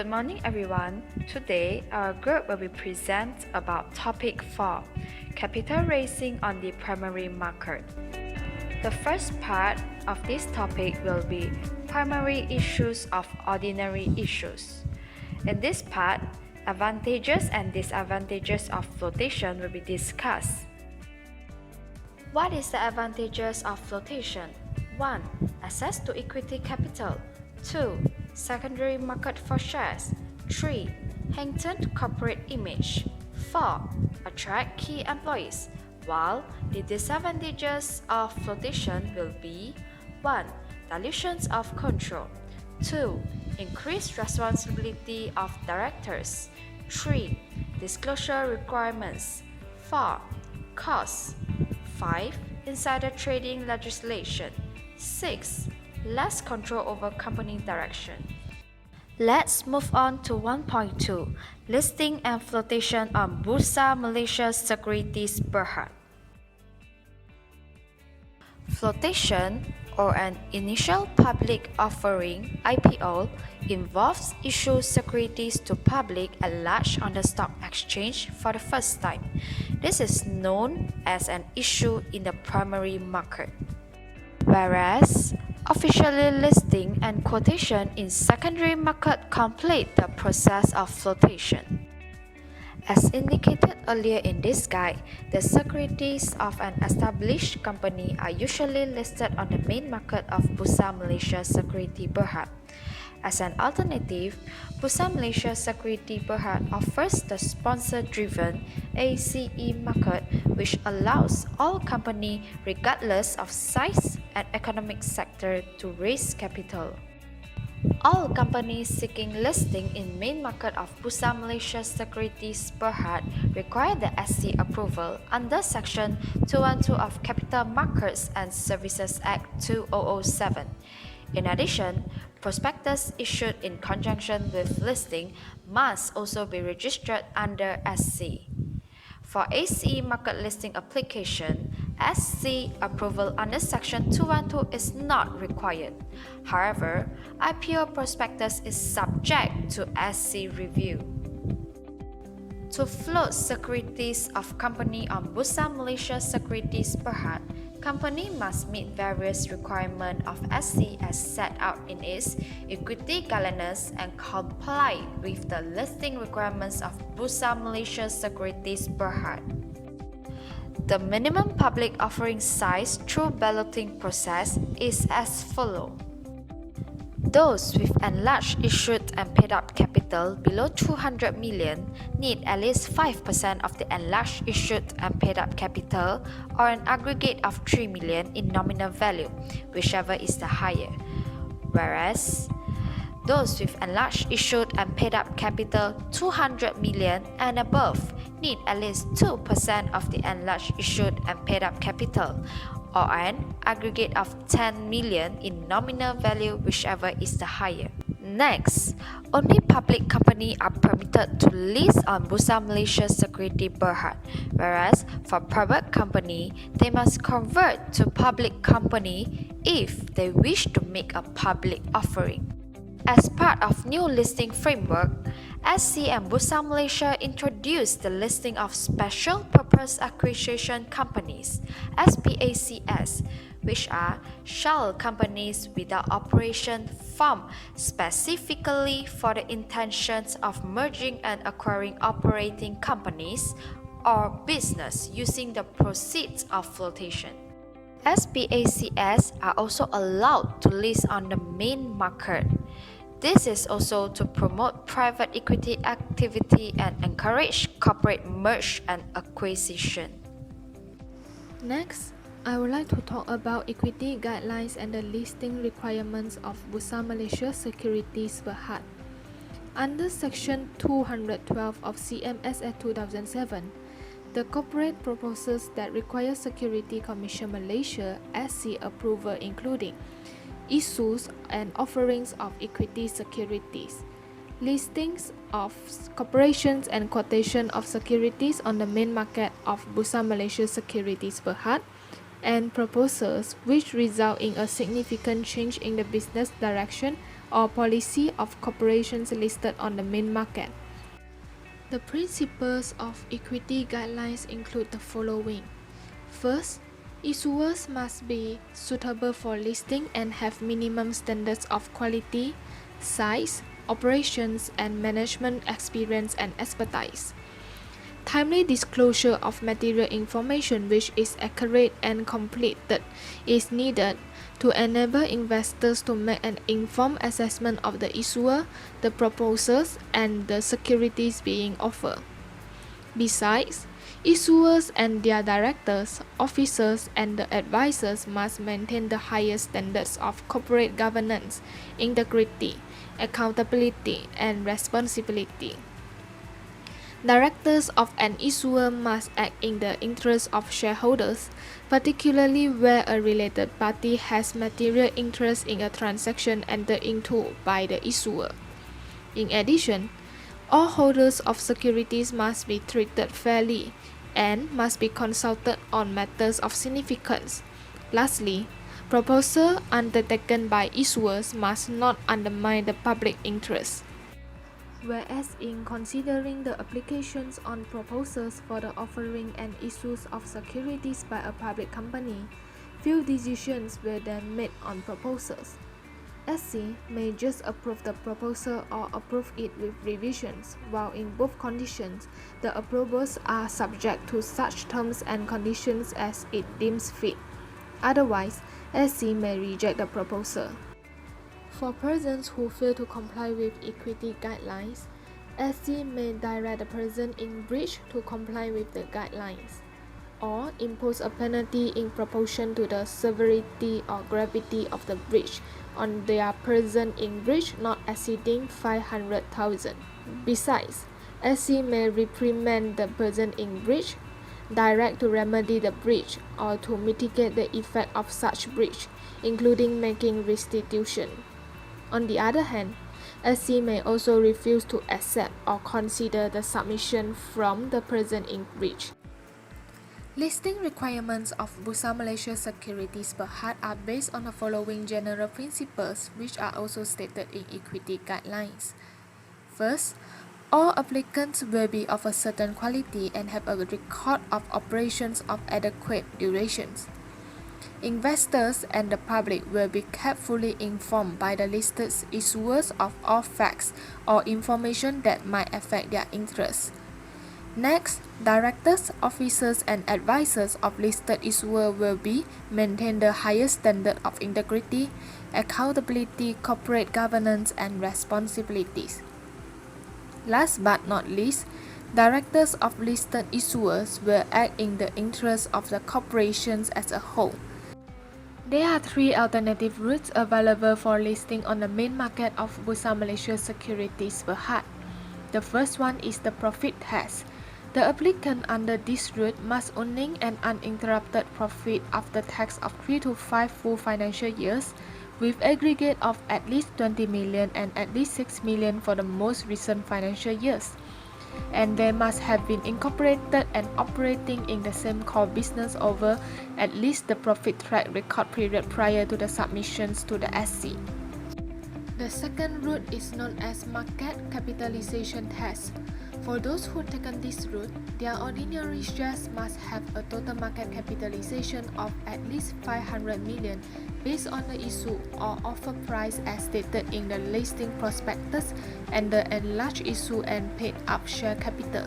Good morning everyone. Today our group will be present about topic 4, capital raising on the primary market. The first part of this topic will be primary issues of ordinary issues. In this part, advantages and disadvantages of flotation will be discussed. What is the advantages of flotation? 1. Access to equity capital. 2. Secondary market for shares. 3. Heightened corporate image. 4. Attract key employees. While the disadvantages of flotation will be 1. Dilutions of control. 2. Increased responsibility of directors. 3. Disclosure requirements. 4. Costs. 5. Insider trading legislation. 6. Less control over company direction. Let's move on to 1.2, listing and flotation on Bursa Malaysia Securities Berhad. Flotation, or an initial public offering (IPO), involves issue securities to public at large on the stock exchange for the first time. This is known as an issue in the primary market. Whereas officially listing and quotation in secondary market complete the process of flotation. As indicated earlier in this guide, the securities of an established company are usually listed on the main market of Bursa Malaysia Securities Berhad. As an alternative, Bursa Malaysia Securities Berhad offers the sponsor-driven ACE market, which allows all companies regardless of size and economic sector to raise capital. All companies seeking listing in main market of Bursa Malaysia Securities Berhad require the SC approval under Section 212 of Capital Markets and Services Act 2007. In addition, prospectus issued in conjunction with listing must also be registered under SC. For ACE market listing application, SC approval under Section 212 is not required. However, IPO prospectus is subject to SC review. To float securities of company on Bursa Malaysia Securities Berhad, company must meet various requirements of SC as set out in its equity guidelines and comply with the listing requirements of Bursa Malaysia Securities Berhad. The minimum public offering size through balloting process is as follows. Those with enlarged issued and paid up capital below 200 million need at least 5% of the enlarged issued and paid up capital, or an aggregate of 3 million in nominal value, whichever is the higher. Whereas, those with enlarged issued and paid up capital 200 million and above need at least 2% of the enlarged issued and paid up capital, or an aggregate of 10 million in nominal value, whichever is the higher. Next, only public companies are permitted to list on Bursa Malaysia Securities Berhad, whereas for private company, they must convert to public company if they wish to make a public offering. As part of new listing framework, SC and Bursa Malaysia introduced the listing of Special Purpose Acquisition Companies (SPACS), which are shell companies without operation formed specifically for the intentions of merging and acquiring operating companies or business using the proceeds of flotation. SPACS are also allowed to list on the main market. This is also to promote private equity activity and encourage corporate merge and acquisition. Next, I would like to talk about equity guidelines and the listing requirements of Bursa Malaysia Securities Berhad. Under Section 212 of CMS Act 2007, the corporate proposals that require Security Commission Malaysia SC approval including issues and offerings of equity securities, listings of corporations and quotation of securities on the main market of Bursa Malaysia Securities Berhad, and proposals which result in a significant change in the business direction or policy of corporations listed on the main market. The principles of equity guidelines include the following. First, issuers must be suitable for listing and have minimum standards of quality, size, operations, and management experience and expertise. Timely disclosure of material information which is accurate and complete is needed to enable investors to make an informed assessment of the issuer, the proposals, and the securities being offered. Besides, issuers and their directors, officers, and the advisors must maintain the highest standards of corporate governance, integrity, accountability, and responsibility. Directors of an issuer must act in the interest of shareholders, particularly where a related party has material interest in a transaction entered into by the issuer. In addition, all holders of securities must be treated fairly and must be consulted on matters of significance. Lastly, proposals undertaken by issuers must not undermine the public interest. Whereas in considering the applications on proposals for the offering and issues of securities by a public company, few decisions were then made on proposals. SC may just approve the proposal or approve it with revisions, while in both conditions, the approvals are subject to such terms and conditions as it deems fit. Otherwise, SC may reject the proposal. For persons who fail to comply with equity guidelines, SC may direct the person in breach to comply with the guidelines, or impose a penalty in proportion to the severity or gravity of the breach on their person in breach not exceeding 500,000. Besides, SC may reprimand the person in breach, direct to remedy the breach, or to mitigate the effect of such breach, including making restitution. On the other hand, SC may also refuse to accept or consider the submission from the person in breach. Listing requirements of Bursa Malaysia Securities Berhad are based on the following general principles, which are also stated in equity guidelines. First, all applicants will be of a certain quality and have a record of operations of adequate durations. Investors and the public will be kept fully informed by the listed issuers of all facts or information that might affect their interests. Next, directors, officers, and advisors of listed issuer will be maintain the highest standard of integrity, accountability, corporate governance, and responsibilities. Last but not least, directors of listed issuers will act in the interest of the corporations as a whole. There are three alternative routes available for listing on the main market of Bursa Malaysia Securities Berhad. The first one is the profit test. The applicant under this route must earn an uninterrupted profit after tax of 3 to 5 full financial years, with aggregate of at least 20 million and at least 6 million for the most recent financial years. And they must have been incorporated and operating in the same core business over at least the profit track record period prior to the submissions to the SC. The second route is known as market capitalization test. For those who taken this route, their ordinary shares must have a total market capitalization of at least 500 million based on the issue or offer price as stated in the listing prospectus and the enlarged issue and paid up share capital.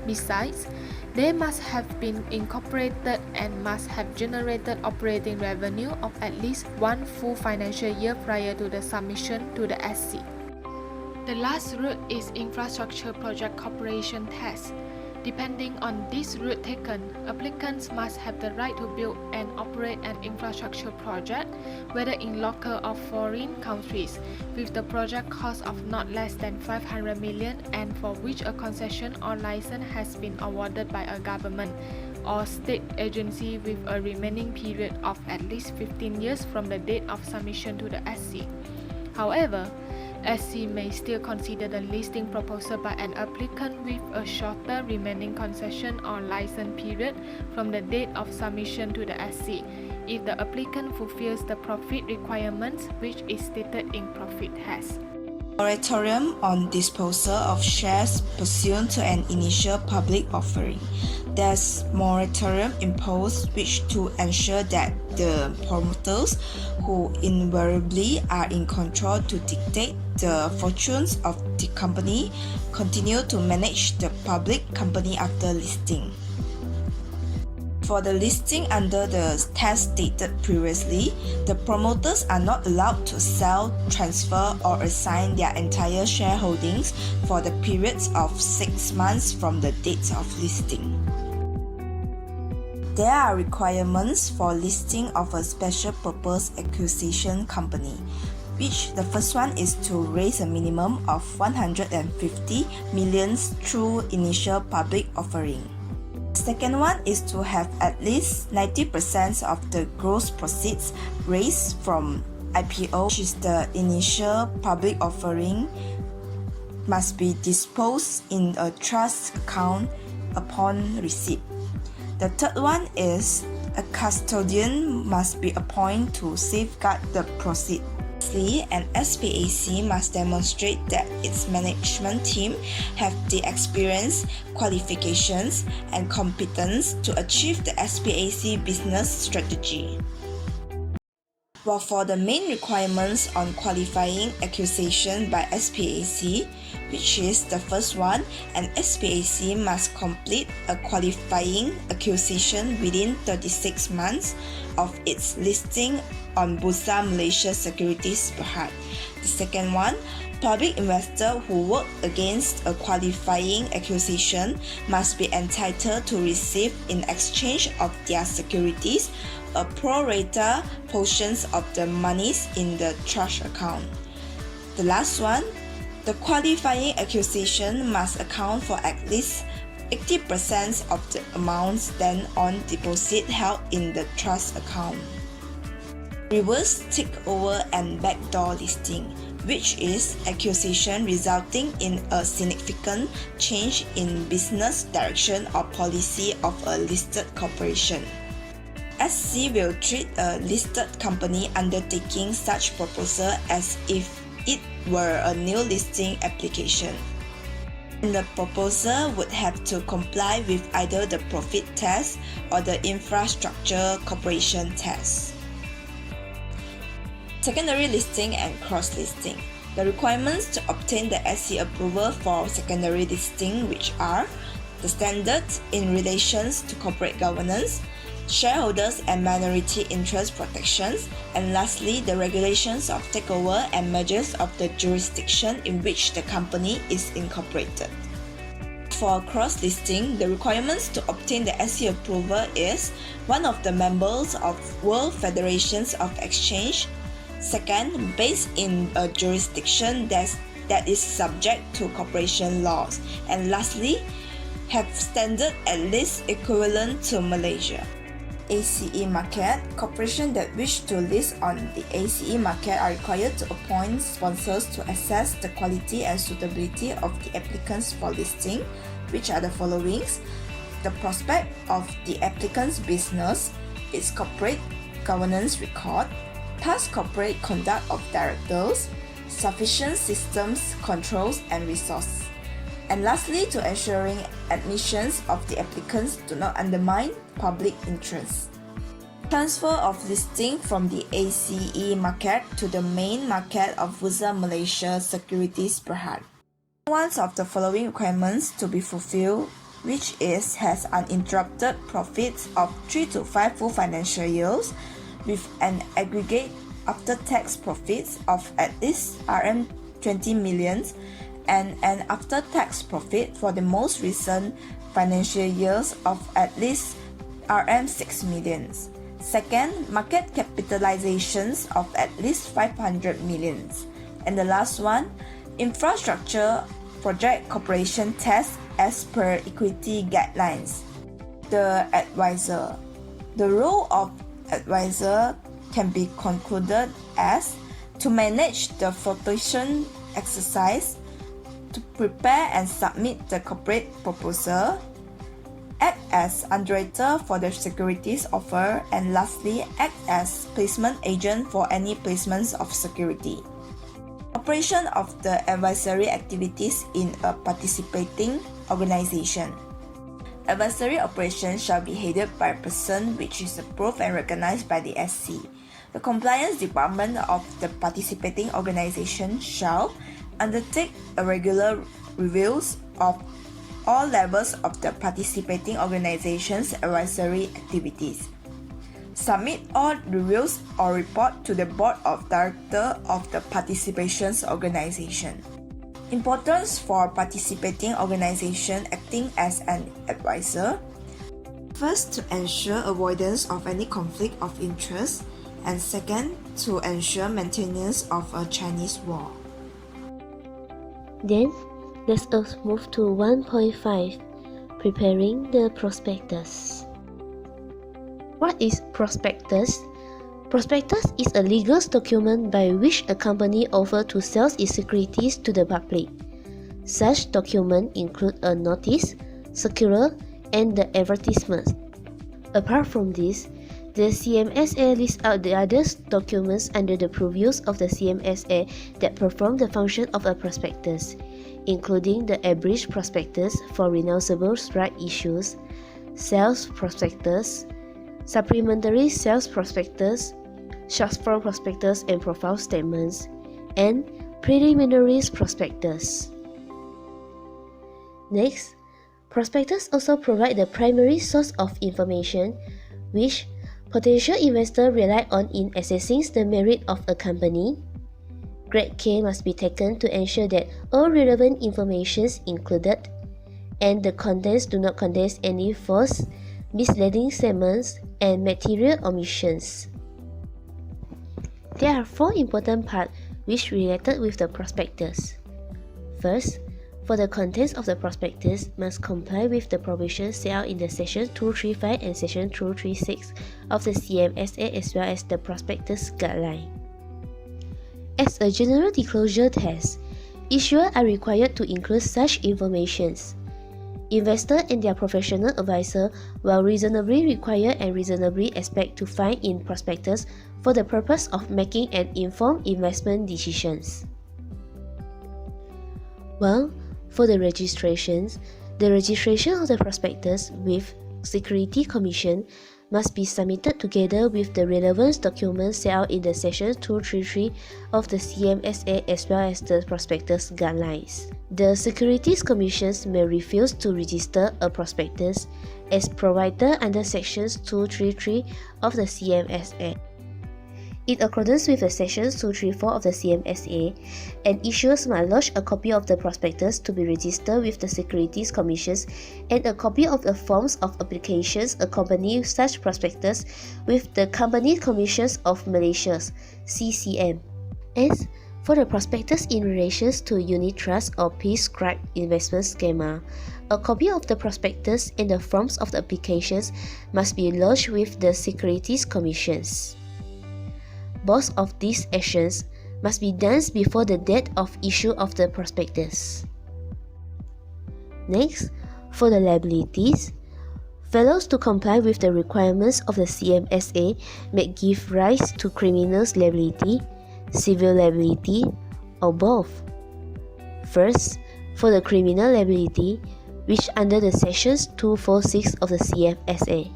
Besides, they must have been incorporated and must have generated operating revenue of at least one full financial year prior to the submission to the SC. The last route is infrastructure project corporation test. Depending on this route taken, applicants must have the right to build and operate an infrastructure project, whether in local or foreign countries, with the project cost of not less than 500 million and for which a concession or license has been awarded by a government or state agency with a remaining period of at least 15 years from the date of submission to the SC. However, SC may still consider the listing proposal by an applicant with a shorter remaining concession or license period from the date of submission to the SC, if the applicant fulfills the profit requirements which is stated in profit hash. Moratorium on disposal of shares pursuant to an initial public offering. There's moratorium imposed which to ensure that the promoters, who invariably are in control to dictate the fortunes of the company, continue to manage the public company after listing. For the listing under the test stated previously, the promoters are not allowed to sell, transfer, or assign their entire shareholdings for the periods of 6 months from the date of listing. There are requirements for listing of a special purpose acquisition company, which the first one is to raise a minimum of 150 million through initial public offering. Second one is to have at least 90% of the gross proceeds raised from IPO, which is the initial public offering, must be disposed in a trust account upon receipt. The third one is a custodian must be appointed to safeguard the proceeds. An SPAC must demonstrate that its management team have the experience, qualifications, and competence to achieve the SPAC business strategy. While for the main requirements on qualifying acquisition by SPAC, which is the first one, an SPAC must complete a qualifying acquisition within 36 months of its listing on Bursa Malaysia Securities Berhad. The second one, public investor who work against a qualifying acquisition must be entitled to receive in exchange of their securities a pro rata portions of the monies in the trust account. The last one, the qualifying acquisition must account for at least 80% of the amounts then on deposit held in the trust account. Reverse takeover and backdoor listing, which is acquisition resulting in a significant change in business direction or policy of a listed corporation. SC will treat a listed company undertaking such proposal as if it were a new listing application. And the proposal would have to comply with either the profit test or the infrastructure corporation test. Secondary listing and cross-listing. The requirements to obtain the SC approval for secondary listing, which are the standards in relations to corporate governance, shareholders and minority interest protections, and lastly, the regulations of takeover and mergers of the jurisdiction in which the company is incorporated. For cross-listing, the requirements to obtain the SC approval is one of the members of World Federations of Exchange, second, based in a jurisdiction that is subject to corporation laws, and lastly, have standard at least equivalent to Malaysia. ACE market. Corporations that wish to list on the ACE market are required to appoint sponsors to assess the quality and suitability of the applicants for listing, which are the following: the prospect of the applicant's business, its corporate governance record, past corporate conduct of directors, sufficient systems, controls, and resources. And lastly, to ensuring admissions of the applicants do not undermine public interest. Transfer of listing from the ACE market to the main market of Bursa Malaysia Securities Berhad. One of the following requirements to be fulfilled, which has uninterrupted profits of 3 to 5 full financial years with an aggregate after-tax profits of at least RM 20 million and an after-tax profit for the most recent financial years of at least RM 6 million. Second, market capitalizations of at least 500 million. And the last one, infrastructure project corporation test as per equity guidelines. The advisor. The role of advisor can be concluded as to manage the flotation exercise, to prepare and submit the corporate proposal, act as underwriter for the securities offer, and lastly, act as placement agent for any placements of security. Operation of the advisory activities in a participating organization. Advisory operations shall be headed by a person which is approved and recognized by the SC. The compliance department of the participating organization shall undertake a regular reviews of all levels of the participating organization's advisory activities. Submit all reviews or report to the board of directors of the participations organization. Importance for participating organization acting as an advisor. First, to ensure avoidance of any conflict of interest, and second, to ensure maintenance of a Chinese wall. Then, let us move to 1.5, preparing the prospectus. What is prospectus? Prospectus is a legal document by which a company offers to sell its securities to the public. Such documents include a notice, circular, and the advertisement. Apart from this, the CMSA lists out the other documents under the purview of the CMSA that perform the function of a prospectus, including the abridged prospectus for renounceable right issues, sales prospectus, supplementary sales prospectus, short-form prospectus and profile statements, and preliminary prospectus. Next, prospectus also provide the primary source of information which potential investors rely on in assessing the merit of a company. Great care must be taken to ensure that all relevant information is included and the contents do not contain any false, misleading statements and material omissions. There are four important parts which related with the prospectus. First, for the contents of the prospectus must comply with the provisions set out in the Section 235 and Section 236 of the CMSA as well as the prospectus guideline. As a general disclosure test, issuers are required to include such information. Investors and their professional advisor will reasonably require and reasonably expect to find in prospectus for the purpose of making an informed investment decisions. Well, for the registrations, the registration of the prospectus with Security Commission must be submitted together with the relevant documents set out in the Section 233 of the CMSA as well as the prospectus guidelines. The Securities Commissions may refuse to register a prospectus as provided under Section 233 of the CMSA. In accordance with the Section 234 of the CMSA, an issuer must lodge a copy of the prospectus to be registered with the Securities Commissions and a copy of the forms of applications accompanying such prospectus with the Company Commissions of Malaysia (CCM). As for the prospectus in relation to unit trust or prescribed investment schema, a copy of the prospectus and the forms of the applications must be lodged with the Securities Commissions. Both of these actions must be done before the date of issue of the prospectus. Next, for the liabilities, failures to comply with the requirements of the CMSA may give rise to criminal liability, civil liability, or both. First, for the criminal liability, which under the Sections 246 of the CMSA.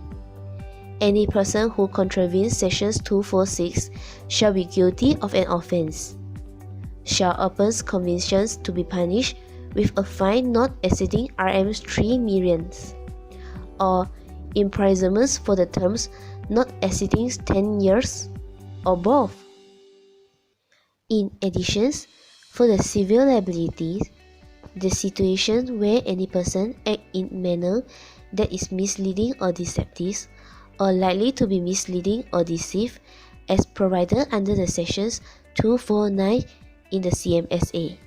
Any person who contravenes Sections 246 shall be guilty of an offence, shall open convictions to be punished with a fine not exceeding Rs 3 millions, or imprisonment for the terms not exceeding 10 years, or both. In addition, for the civil liabilities, the situation where any person acts in manner that is misleading or deceptive, or likely to be misleading or deceive, as provided under the Sections 249 in the CMSA.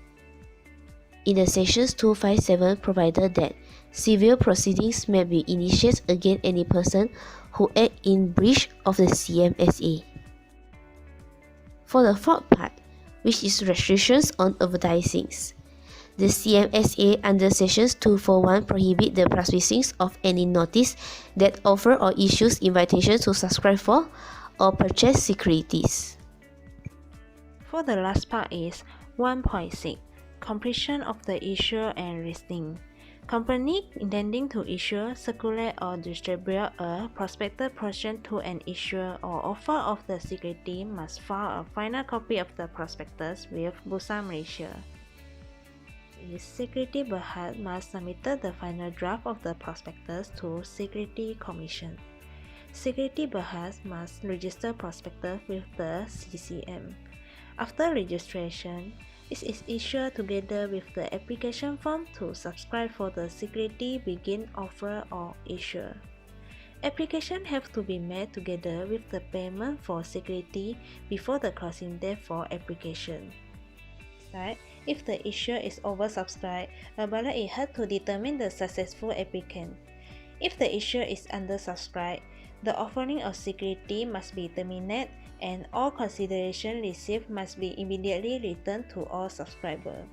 In the Sections 257 provided that civil proceedings may be initiated against any person who acts in breach of the CMSA. For the fourth part, which is restrictions on advertising. The CMSA under Sections 241 prohibit the publishing of any notice that offer or issues invitation to subscribe for or purchase securities. For the last part is 1.6 Completion of the issue and listing. Company intending to issue, circulate or distribute a prospectus pursuant to an issue or offer of the security must file a final copy of the prospectus with Bursa Malaysia. Security Berhad must submit the final draft of the prospectus to Security Commission. Security Berhad must register prospectus with the CCM. After registration, it is issued together with the application form to subscribe for the security begin offer or issue. Application have to be made together with the payment for security before the closing date for application. If the issue is oversubscribed, a ballot is held to determine the successful applicant. If the issue is undersubscribed, the offering of security must be terminated and all consideration received must be immediately returned to all subscribers.